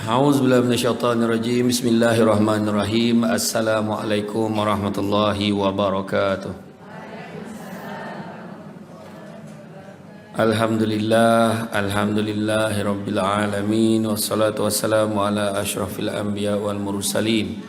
A'udzubillahi minasyaitonirrajim. Bismillahirrahmanirrahim. Assalamualaikum warahmatullahi wabarakatuh. Alhamdulillahi rabbil alamin, wassalatu wassalamu ala asyrafil anbiya wal mursalin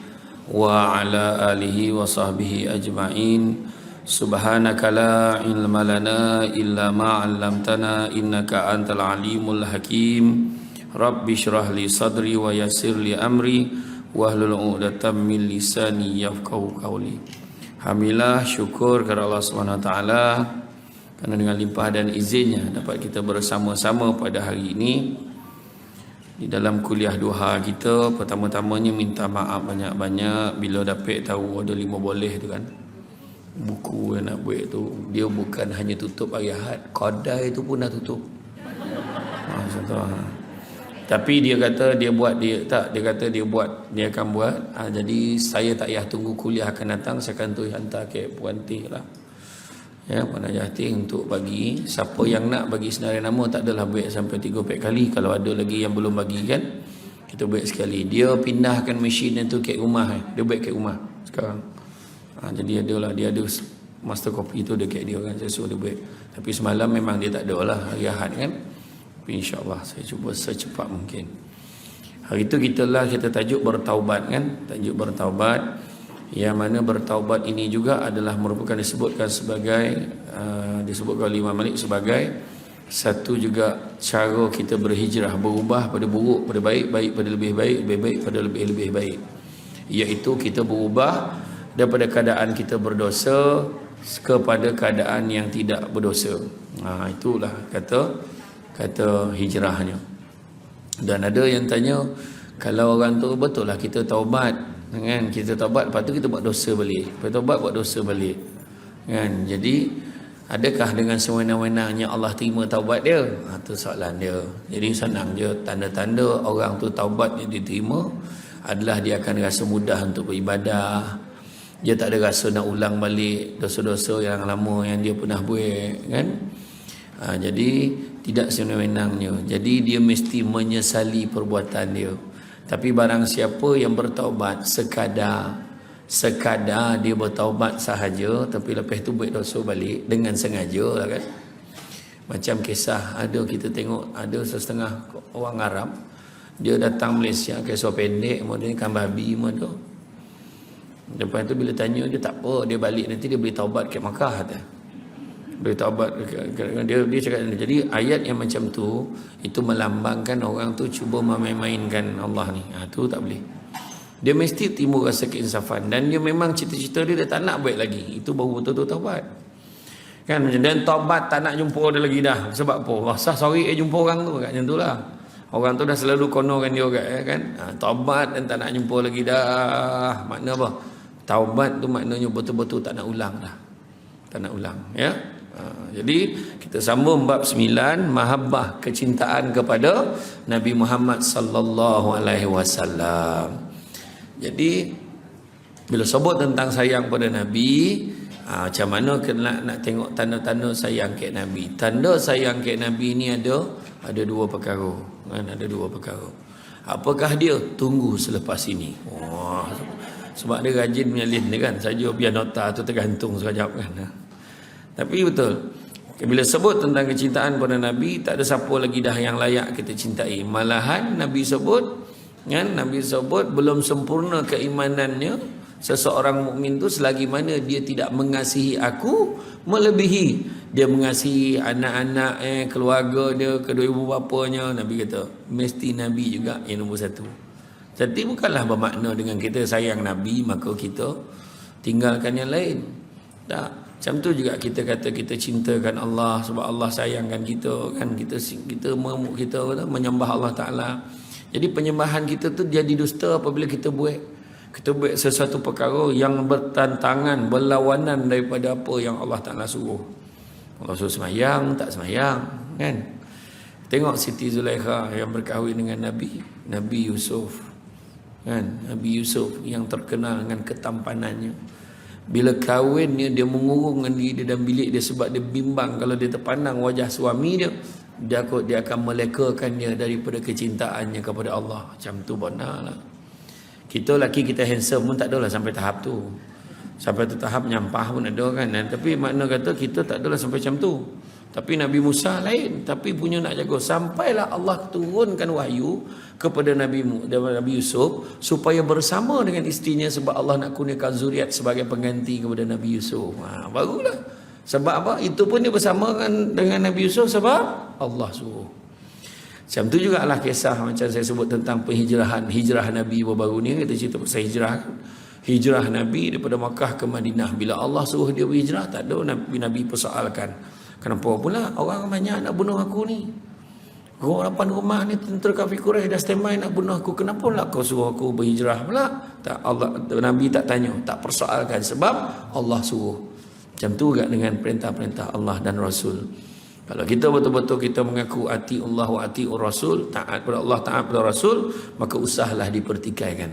wa ala alihi wa sahbihi ajma'in. Subhanaka la ilma lana illa ma 'allamtana innaka antal alimul hakim. Rabbi syrah li sadri wa yassir li amri wahlul 'uqdatam min lisani yafqahu qawli. Alhamdulillah, syukur kepada Allah Subhanahu wa taala kerana dengan limpah dan izinnya dapat kita bersama-sama pada hari ini di dalam kuliah duha kita. Pertama-tamanya minta maaf banyak-banyak bila dapat tahu ada 5 boleh tu kan. Buku yang nak buat tu dia bukan hanya tutup hari Ahad, kedai tu pun dah tutup. Contoh. Tapi dia kata dia buat, dia kata dia buat, dia akan buat. Jadi saya tak payah tunggu kuliah akan datang, saya akan tulis hantar ke Puan Tih lah. Ya, Puan Najati untuk bagi siapa yang nak bagi senarai nama. Tak adalah buat sampai 3-4 kali. Kalau ada lagi yang belum bagi kan, kita buat sekali. Dia pindahkan mesin itu ke rumah. Dia buat ke rumah sekarang. Jadi adalah dia ada master copy tu dekat dia kan, saya suruh dia buat. Tapi semalam memang dia tak ada lah hari Ahad kan. Tapi insyaAllah saya cuba secepat mungkin. Hari itu kita tajuk bertaubat kan. Tajuk bertaubat, yang mana bertaubat ini juga adalah merupakan disebutkan sebagai disebutkan oleh Imam Malik sebagai satu juga cara kita berhijrah, berubah pada buruk pada baik, baik pada lebih baik, lebih baik pada lebih baik. Iaitu kita berubah daripada keadaan kita berdosa kepada keadaan yang tidak berdosa. Itulah kata hijrahnya. Dan ada yang tanya, kalau orang tu betul lah kita taubat kan, kita taubat lepas tu kita buat dosa balik, lepas taubat buat dosa balik kan. Jadi adakah dengan sewenang-wenangnya Allah terima taubat dia? Itu soalan dia. Jadi senang je, tanda-tanda orang tu taubat yang diterima adalah dia akan rasa mudah untuk beribadah. Dia tak ada rasa nak ulang balik dosa-dosa yang lama yang dia pernah buat kan. Jadi tidak sewenang-wenangnya. Jadi dia mesti menyesali perbuatan dia. Tapi barang siapa yang bertaubat sekadar dia bertaubat sahaja, tapi lepas tu buat dosa balik dengan sengaja lah kan. Macam kisah ada, kita tengok ada setengah orang Arab, dia datang Malaysia kisah pendek, kemudian ikan babi tu. Lepas tu bila tanya dia, tak apa, dia balik nanti dia boleh taubat ke Makkah kata. Boleh taubat dia cakap. Jadi ayat yang macam tu itu melambangkan orang tu cuba memain-mainkan Allah ni. Tu tak boleh. Dia mesti timbul rasa keinsafan dan dia memang cita-cita dia tak nak buat lagi. Itu baru betul-betul taubat. Kan, dan taubat tak nak jumpa dia lagi dah. Sebab apa? Rasa sorry jumpa orang tu kat macam tulah. Orang tu dah selalu konorkan dia kan. Taubat dan tak nak jumpa lagi dah. Makna apa? Taubat tu maknanya betul-betul tak nak ulang dah. Tak nak ulang ya. Jadi kita sambung bab 9, mahabbah, kecintaan kepada Nabi Muhammad sallallahu alaihi wasallam. Jadi bila sebut tentang sayang pada Nabi, macam mana kena nak tengok tanda-tanda sayang ke Nabi. Tanda sayang ke Nabi ni ada 2 perkara kan, ada 2 perkara. Apakah dia? Tunggu selepas ini. Sebab dia rajin menyalin dia kan, saja biar nota tu tergantung sekejap kan. Tapi betul, bila sebut tentang kecintaan pada Nabi, tak ada siapa lagi dah yang layak kita cintai. Malahan Nabi sebut kan, Nabi sebut belum sempurna keimanannya seseorang mukmin tu selagi mana dia tidak mengasihi aku melebihi dia mengasihi anak-anak keluarga dia, kedua ibu bapanya. Nabi kata mesti Nabi juga yang nombor 1. Jadi bukanlah bermakna dengan kita sayang Nabi maka kita tinggalkan yang lain. Tak. Macam tu juga kita kata kita cintakan Allah sebab Allah sayangkan kita kan, kita menyembah Allah Taala. Jadi penyembahan kita tu jadi dusta apabila kita buat sesuatu perkara yang bertentangan, berlawanan daripada apa yang Allah Taala suruh. Allah suruh sembahyang, tak sembahyang kan. Tengok Siti Zulaikha yang berkahwin dengan Nabi Yusuf kan. Nabi Yusuf yang terkenal dengan ketampanannya. Bila kahwin dia mengurung dengan diri dia dalam bilik dia sebab dia bimbang kalau dia terpandang wajah suami dia dia akan melekakannya daripada kecintaannya kepada Allah. Macam tu benarlah. Kita lelaki kita handsome pun tak adalah sampai tahap tu. Sampai tu tahap nyampah pun ada kan. Tapi makna kata kita tak adalah sampai macam tu. Tapi Nabi Musa lain, tapi punya nak jaga sampailah Allah turunkan wahyu kepada Nabi Yusuf supaya bersama dengan isterinya, sebab Allah nak kurniakan zuriat sebagai pengganti kepada Nabi Yusuf. Barulah. Sebab apa? Itu pun dia bersama dengan Nabi Yusuf sebab Allah suruh. Macam tu jugalah kisah macam saya sebut tentang hijrah Nabi baru-baru ni. Kita cerita pasal hijrah Nabi daripada Makkah ke Madinah. Bila Allah suruh dia berhijrah, tak ada Nabi persoalkan. Kenapa pula orang banyak nak bunuh aku ni? Orang depan rumah ni tentera kafir Quraisy dah standby nak bunuh aku. Kenapa lah kau suruh aku berhijrah pula? Tak, Nabi tak tanya, tak persoalkan sebab Allah suruh. Macam tu juga dengan perintah-perintah Allah dan Rasul. Kalau kita betul-betul kita mengaku ati Allah wa ati Rasul, taat pada Allah, taat pada Rasul, maka usahlah dipertikaikan.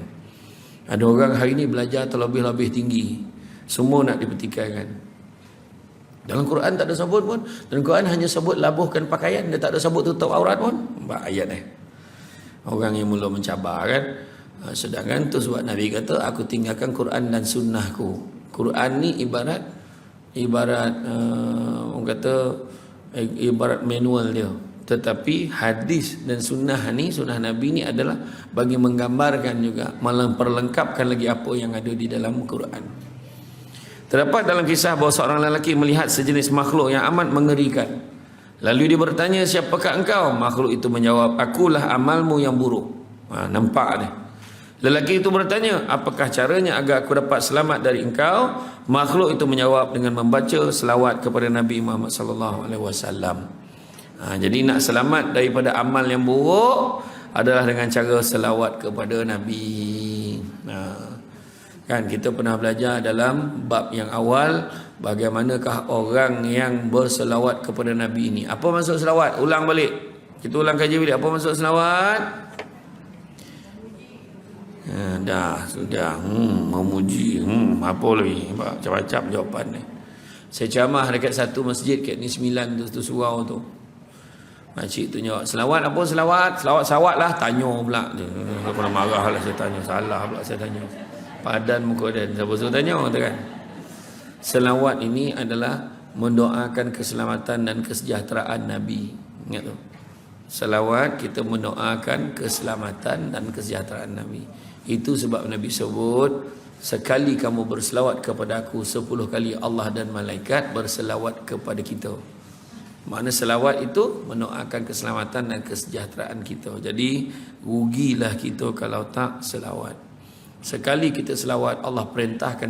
Ada orang hari ni belajar terlebih-lebih tinggi, semua nak dipertikaikan. Dalam Quran tak ada sebut pun. Dalam Quran hanya sebut labuhkan pakaian, dia tak ada sebut tutup aurat pun. Ayat ni. Orang yang mula mencabar kan. Sedangkan tu sebab Nabi kata, aku tinggalkan Quran dan sunnahku. Quran ni ibarat orang kata ibarat manual dia. Tetapi hadis dan sunnah ni, sunnah Nabi ni adalah bagi menggambarkan juga, malah memperlengkapkan lagi apa yang ada di dalam Quran. Terdapat dalam kisah bahawa seorang lelaki melihat sejenis makhluk yang amat mengerikan. Lalu dia bertanya, siapakah engkau? Makhluk itu menjawab, akulah amalmu yang buruk. Nampak ni. Lelaki itu bertanya, apakah caranya agar aku dapat selamat dari engkau? Makhluk itu menjawab dengan membaca selawat kepada Nabi Muhammad sallallahu alaihi wasallam. Jadi nak selamat daripada amal yang buruk adalah dengan cara selawat kepada Nabi. Kan kita pernah belajar dalam bab yang awal, bagaimanakah orang yang berselawat kepada Nabi ini. Apa maksud selawat? Ulang balik. Kita ulang kaji balik. Apa maksud selawat? Dah, sudah. Memuji. Apa lagi? Macam-macam jawapan ni. Saya ceramah dekat satu masjid kat ni 9 tu surau tu. Makcik tu jawab, selawat apa selawat? Selawat lah. Tanya pula. Dia pernah marah lah saya tanya. Salah pula saya tanya. Padan muka dan siapa suruh tanya tu kan. Selawat ini adalah mendoakan keselamatan dan kesejahteraan Nabi. Ingat tu. Selawat kita mendoakan keselamatan dan kesejahteraan Nabi. Itu sebab Nabi sebut, sekali kamu berselawat kepada aku, 10 kali Allah dan malaikat berselawat kepada kita. Makna selawat itu mendoakan keselamatan dan kesejahteraan kita. Jadi rugilah kita kalau tak selawat. Sekali kita selawat, Allah perintahkan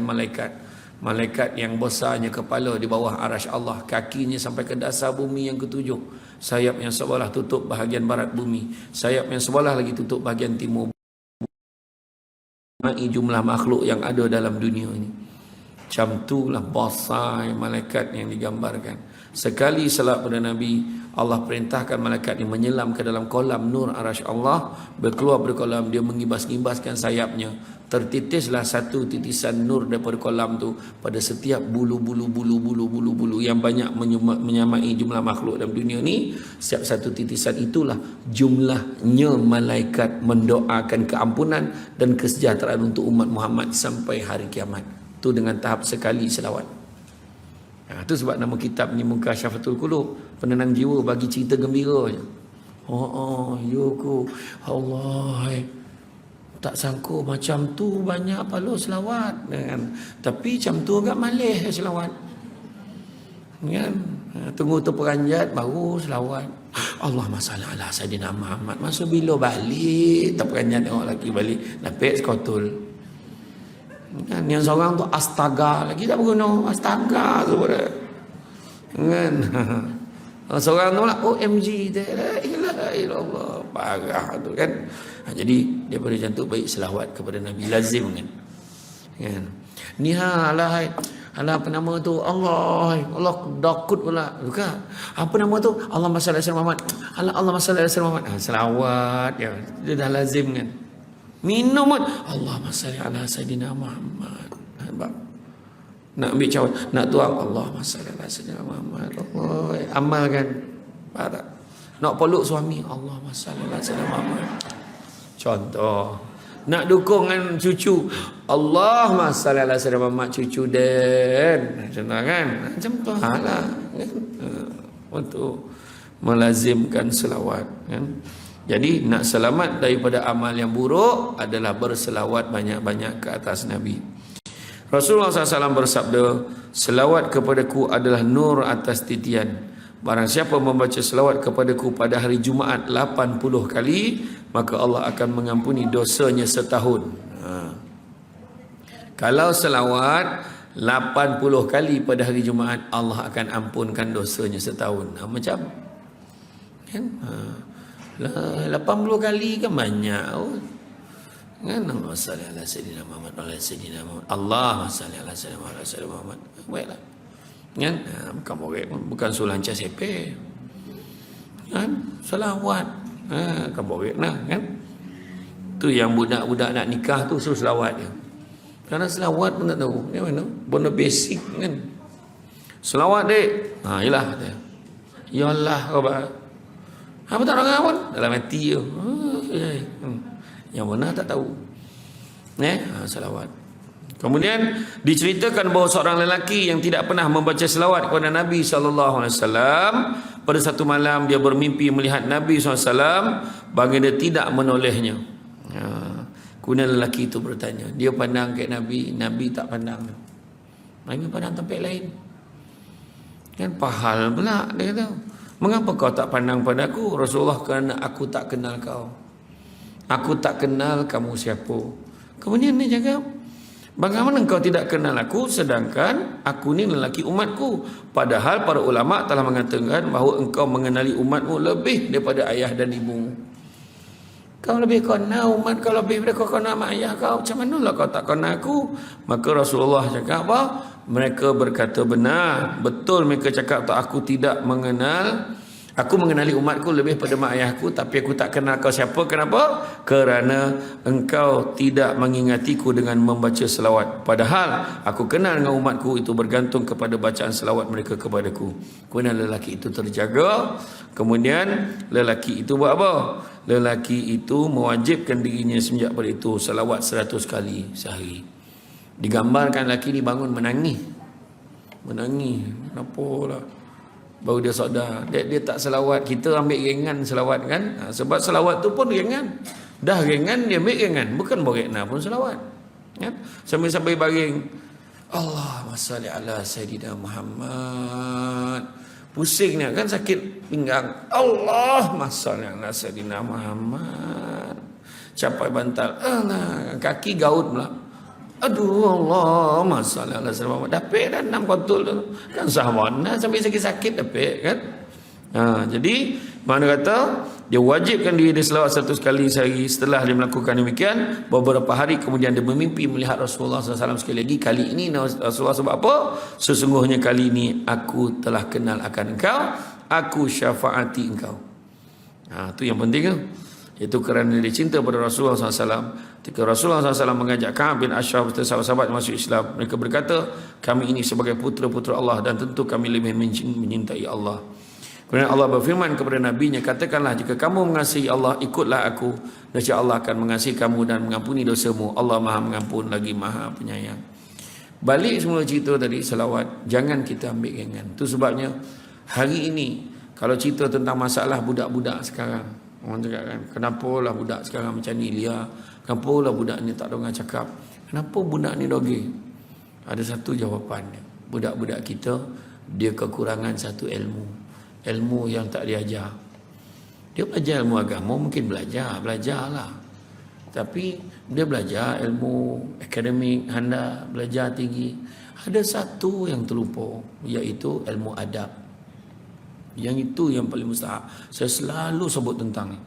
malaikat yang besarnya kepala di bawah arasy Allah, kakinya sampai ke dasar bumi yang ketujuh, sayap yang sebelah tutup bahagian barat bumi, sayap yang sebelah lagi tutup bahagian timur bumi, jumlah makhluk yang ada dalam dunia ini. Macam itulah besar malaikat yang digambarkan. Sekali salat pada Nabi, Allah perintahkan malaikat ini menyelam ke dalam kolam nur arasy Allah, berkeluar dari kolam, dia mengibas-ngibaskan sayapnya, tertitislah satu titisan nur daripada kolam tu pada setiap bulu yang banyak menyamai jumlah makhluk dalam dunia ni. Setiap satu titisan itulah jumlahnya malaikat mendoakan keampunan dan kesejahteraan untuk umat Muhammad sampai hari kiamat. Tu dengan tahap sekali selawat. Itu sebab nama kitab ni Mukasyafatul Qulub, penenang jiwa bagi cerita gembira je. Yuku Allah, tak sangka macam tu banyak pahala selawat kan. Tapi macam tu agak malih selawat kan. Tunggu terperanjat baru selawat. Allahumma salli ala Sayyidina Muhammad. Masa bila balik terperanjat tengok lagi balik lapik sekotul kan. Yang seorang tu astaga lagi tak berguna, astaga tu kan. Seorang tu pula OMG, la ilaha illallah, parah tu kan. Jadi daripada macam tu baik selawat kepada Nabi, lazim kan. Ni alah apa nama tu, Allah dakut pula bukan. Apa nama tu, Allahumma salli ala Muhammad, Allahumma salli ala Muhammad. Selawat ya, dia dah lazim kan. Minum pun Allahumma salli ala Sayyidina Muhammad. Nak ambil cawan, nak tuang Allahumma salli ala Sayyidina Muhammad. Allah, amalkan. Faham tak? Nak peluk suami, Allahumma salli ala sayyidina Muhammad. Contoh. Nak dukung dengan cucu, Allahumma salli ala sayyidina Muhammad cucu dan. Contoh kan? Macam tu lah kan? Untuk melazimkan selawat kan? Jadi nak selamat daripada amal yang buruk adalah berselawat banyak-banyak ke atas Nabi. Rasulullah SAW bersabda, selawat kepadaku adalah nur atas titian. Barang siapa membaca selawat kepadaku pada hari Jumaat 80 kali, maka Allah akan mengampuni dosanya setahun. Kalau selawat 80 kali pada hari Jumaat, Allah akan ampunkan dosanya setahun. Macam kan? 80 kali kan banyak. Kan? Allahumma salli ala sayyidina Muhammad wa ala sayyidina Muhammad. Allahumma salli ala sayyidina Muhammad wa ala sayyidina Muhammad. Baiklah. Kan? Bukan borek, bukan sulancas sepe. Kan? Selawat. Bukan borek nah, kan? Tu yang budak-budak nak nikah tu suruh selawat dia. Karena selawat pun tak tahu. Yang mana? Benda basic kan. Selawat dek. Yalah dia. Ya Allah khabar. Apa tak dengar pun dalam hati tu. Yang mana tak tahu. Selawat. Kemudian diceritakan bahawa seorang lelaki yang tidak pernah membaca selawat kepada Nabi SAW, pada satu malam dia bermimpi melihat Nabi SAW baginda tidak menolehnya. Kemudian lelaki itu bertanya, dia pandang ke Nabi, Nabi tak pandang. Nabi pandang tempat lain. Kan pahal pula dia kata, mengapa kau tak pandang padaku? Rasulullah, kerana aku tak kenal kau. Aku tak kenal kamu siapa. Kemudian dia cakap, bagaimana engkau tidak kenal aku sedangkan aku ni lelaki umatku? Padahal para ulama telah mengatakan bahawa engkau mengenali umatmu lebih daripada ayah dan ibu. Kau lebih kenal umat kau lebih daripada kau kenal mak ayah kau. Macam manalah kau tak kenal aku? Maka Rasulullah cakap apa? Mereka berkata benar. Betul mereka cakap tak, aku tidak mengenal. Aku mengenali umatku lebih pada mak ayahku, tapi aku tak kenal kau siapa. Kenapa? Kerana engkau tidak mengingatiku dengan membaca selawat. Padahal aku kenal dengan umatku, itu bergantung kepada bacaan selawat mereka kepadaku. Kemudian lelaki itu terjaga. Kemudian lelaki itu buat apa? Lelaki itu mewajibkan dirinya semenjak pada itu selawat 100 kali sehari. Digambarkan lelaki ni bangun menangis. Kenapa lah? Baru dia sadar dia tak selawat. Kita ambil ringan selawat kan, sebab selawat tu pun ringan. Dah ringan dia ambil ringan, bukan berekna pun selawat kan? Sambil-sambil baring, Allahumma salli ala sayyidina Muhammad, pusingnya kan, sakit pinggang, Allahumma salli ala sayyidina Muhammad, capai bantal, kaki gaut pula, aduh Allah masalah Allah selama dapat dah 6 kontol tu kan sahabat sampai sakit-sakit dapat kan. Jadi mana kata dia wajibkan diri dia selawat 100 kali sehari. Setelah dia melakukan demikian, beberapa hari kemudian dia bermimpi melihat Rasulullah SAW sekali lagi. Kali ini Rasulullah sebab apa? Sesungguhnya kali ini aku telah kenal akan engkau, aku syafaati engkau. Itu yang penting tu. Itu kerana dia cinta pada Rasulullah SAW. Ketika Rasulullah SAW mengajak Ka'ab bin Ashraf serta sahabat-sahabat masuk Islam, mereka berkata, kami ini sebagai putera-putera Allah dan tentu kami lebih menyintai Allah. Kemudian Allah berfirman kepada Nabi-Nya, katakanlah jika kamu mengasihi Allah, ikutlah aku. Nescaya Allah akan mengasihi kamu dan mengampuni dosamu. Allah Maha Mengampun lagi Maha Penyayang. Balik semula cerita tadi, selawat, jangan kita ambil ringan. Itu sebabnya hari ini kalau cerita tentang masalah budak-budak sekarang, orang cakap kan, kenapalah budak sekarang macam ni Lia? Kenapalah budak ni tak dengar cakap? Kenapa budak ni doge? Ada satu jawapan dia. Budak-budak kita, dia kekurangan satu ilmu. Ilmu yang tak diajar. Dia belajar ilmu agama, mungkin belajarlah. Tapi dia belajar ilmu akademik, handa, belajar tinggi. Ada satu yang terlupa, iaitu ilmu adab. Yang itu yang paling mustahak. Saya selalu sebut tentang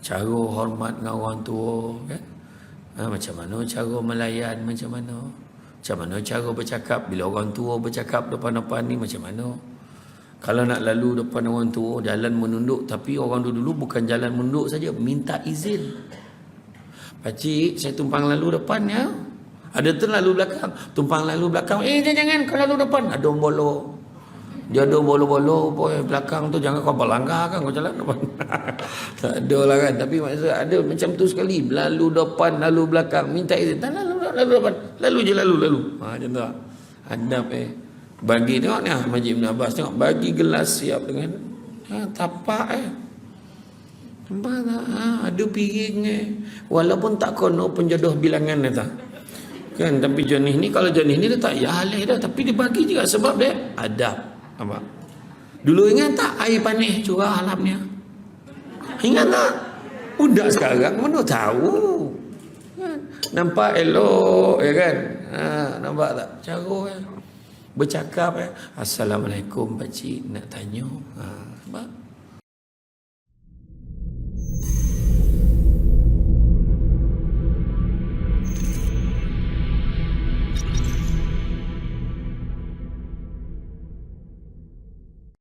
cara hormat dengan orang tua kan? Macam mana cara melayan, macam mana cara bercakap bila orang tua bercakap depan-depan ni, macam mana kalau nak lalu depan orang tua, jalan menunduk. Tapi orang dulu bukan jalan menunduk saja, minta izin. Pakcik, saya tumpang lalu depan ya. Ada tu lalu belakang, tumpang lalu belakang, jangan kau lalu depan, ada orang bolok. Jodoh bolo-bolo boy belakang tu jangan kau berlanggar kan kau jalan depan. Tak ada lah kan. Tapi maksud ada macam tu sekali. Lalu depan, lalu belakang. Minta izin. Tak lalu depan. Lalu je lalu. Macam tu lah. Adab Bagi tengok ni Masjid Ibn Abbas tengok. Bagi gelas siap dengan tapak nampak tak? Ada piring walaupun tak kono penjodoh bilangan tak kan. Tapi jenis ni kalau jenis ni dia tak ya halih dah. Tapi dia bagi juga sebab dia adab. Nampak? Dulu ingat tak air panis curah alamnya? Ingat tak? Budak sekarang mana tahu kan? Nampak elok kan? Nampak tak? Cara bercakap Assalamualaikum pakcik nak tanya. Nampak?